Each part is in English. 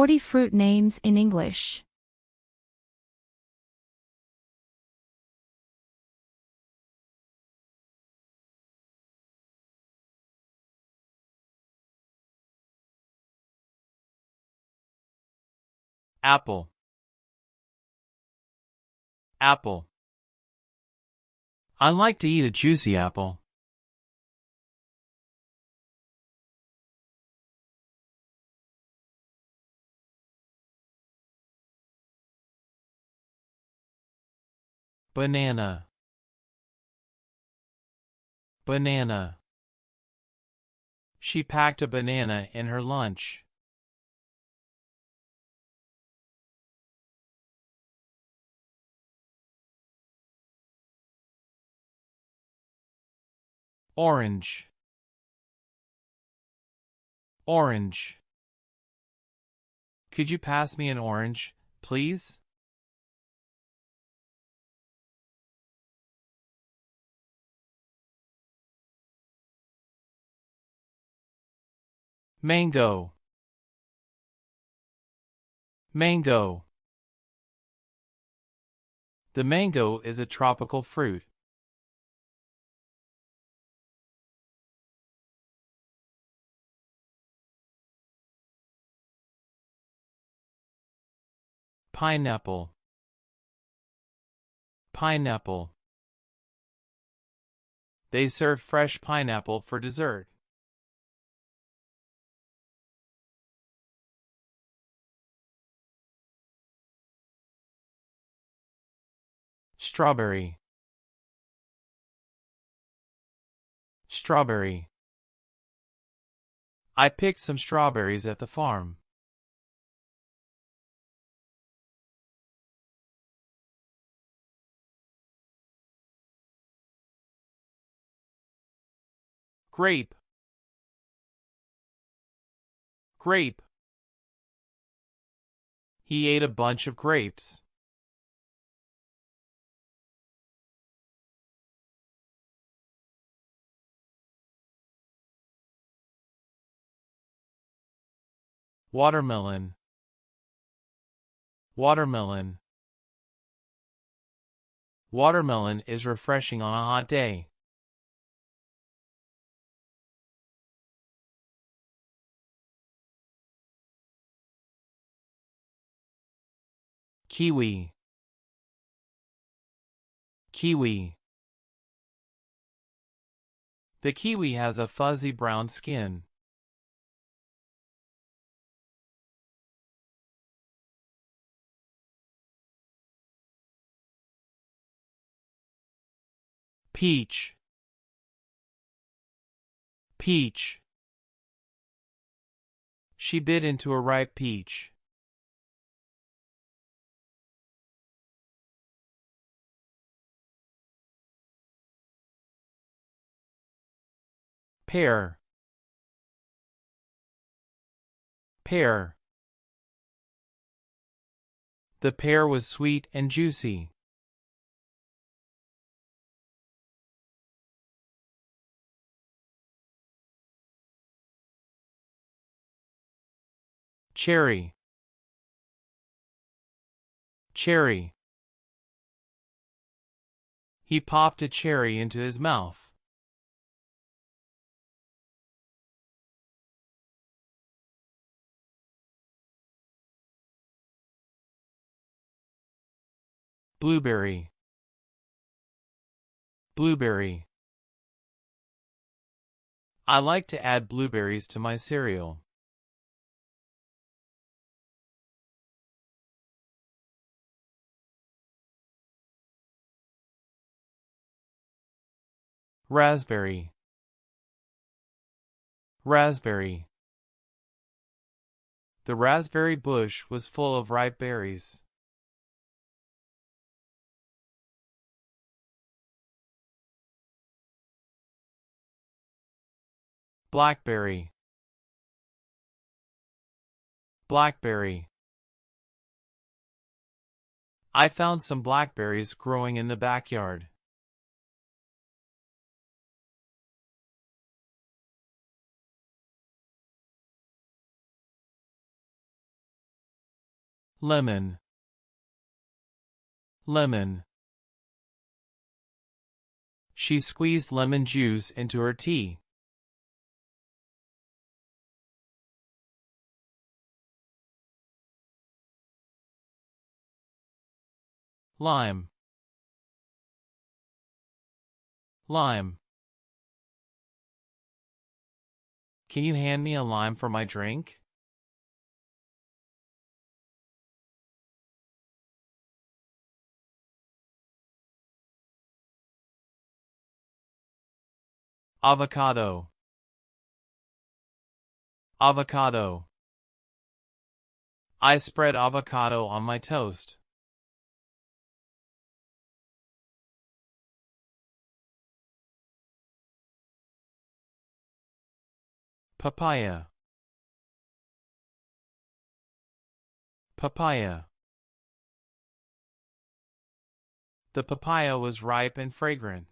40 fruit names in English. Apple. Apple. I like to eat a juicy apple. Banana. Banana. She packed a banana in her lunch. Orange. Orange. Could you pass me an orange, please? Mango. Mango. The mango is a tropical fruit. Pineapple. Pineapple. They serve fresh pineapple for dessert. Strawberry. Strawberry. I picked some strawberries at the farm. Grape. Grape. He ate a bunch of grapes. Watermelon. Watermelon. Watermelon is refreshing on a hot day. Kiwi. Kiwi. The kiwi has a fuzzy brown skin. Peach. Peach. She bit into a ripe peach. Pear. Pear. The pear was sweet and juicy. Cherry. Cherry. He popped a cherry into his mouth. Blueberry. Blueberry. I like to add blueberries to my cereal. Raspberry. Raspberry. The raspberry bush was full of ripe berries. Blackberry. Blackberry. I found some blackberries growing in the backyard. lemon, lemon. She squeezed lemon juice into her tea. Lime, lime. Can you hand me a lime for my drink? Avocado, avocado. I spread avocado on my toast. Papaya, papaya. The papaya was ripe and fragrant.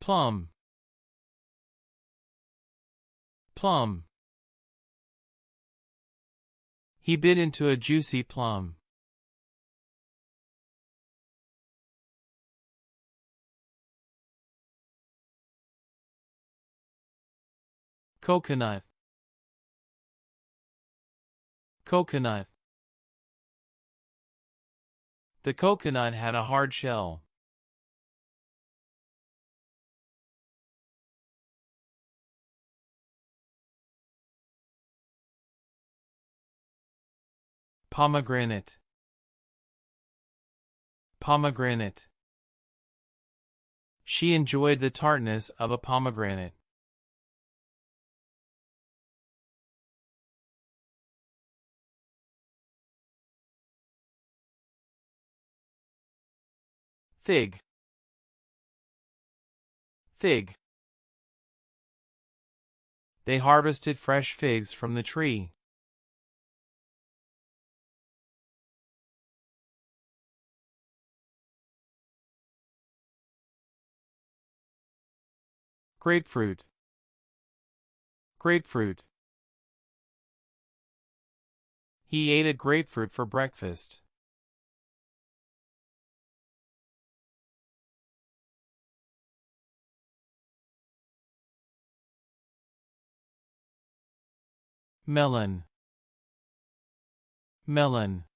Plum, plum. He bit into a juicy plum. Coconut, coconut. The coconut had a hard shell. Pomegranate, pomegranate. She enjoyed the tartness of a pomegranate. Fig, fig. They harvested fresh figs from the tree. Grapefruit, grapefruit. He ate a grapefruit for breakfast. Melon, melon.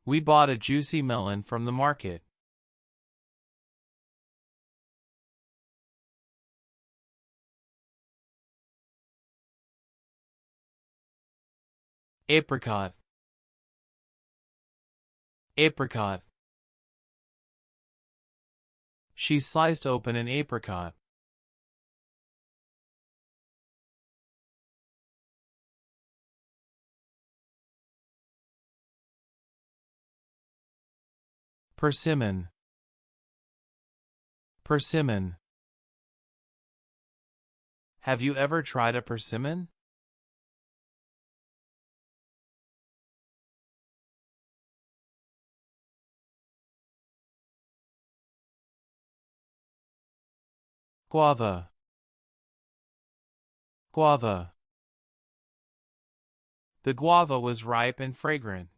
We bought a juicy melon from the market. Apricot, apricot. She sliced open an apricot. Persimmon, persimmon. Have you ever tried a persimmon? Guava, guava. The guava was ripe and fragrant.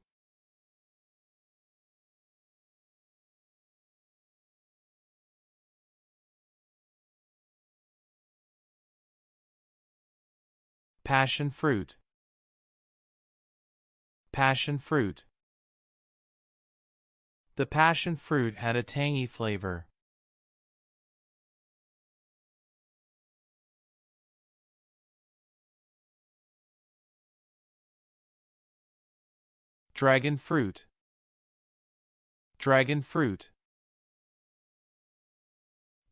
Passion fruit, passion fruit. The passion fruit had a tangy flavor. Dragon fruit, dragon fruit.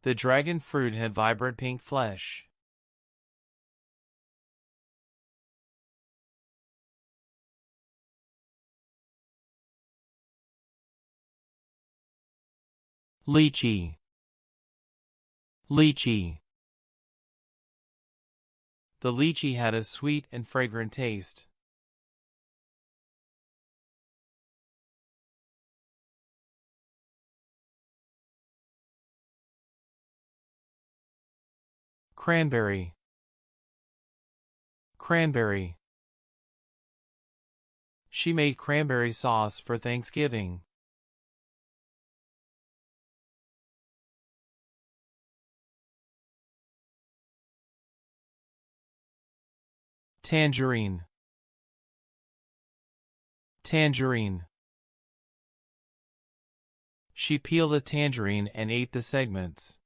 The dragon fruit had vibrant pink flesh. Lychee, lychee. The lychee had a sweet and fragrant taste. Cranberry. Cranberry. She made cranberry sauce for Thanksgiving. Tangerine. Tangerine. She peeled a tangerine and ate the segments.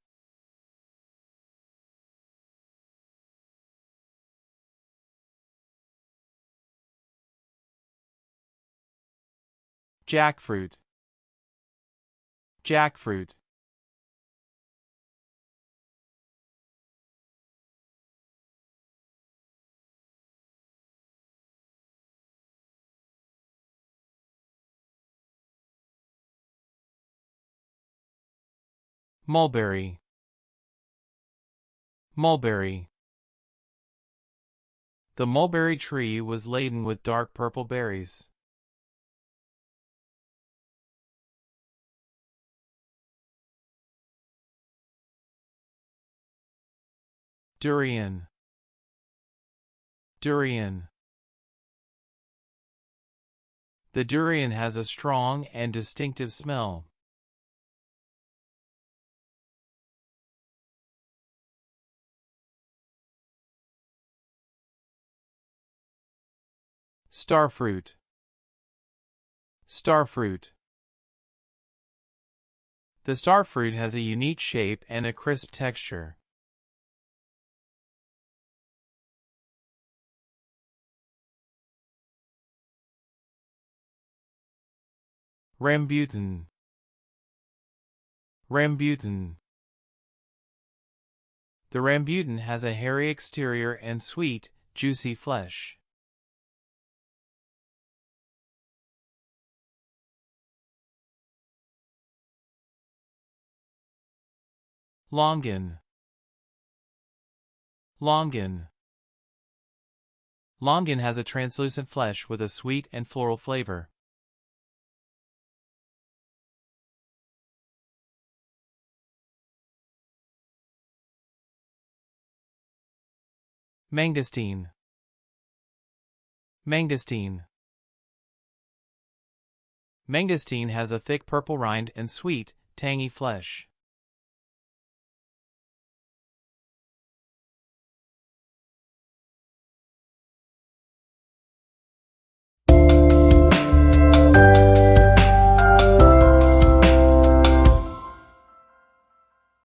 Jackfruit. Jackfruit. Mulberry. Mulberry. The mulberry tree was laden with dark purple berries. Durian. Durian. The durian has a strong and distinctive smell. Starfruit. Starfruit. The starfruit has a unique shape and a crisp texture. Rambutan. Rambutan. The rambutan has a hairy exterior and sweet, juicy flesh. Longan. Longan. Longan has a translucent flesh with a sweet and floral flavor. Mangosteen. Mangosteen. Mangosteen has a thick purple rind and sweet, tangy flesh.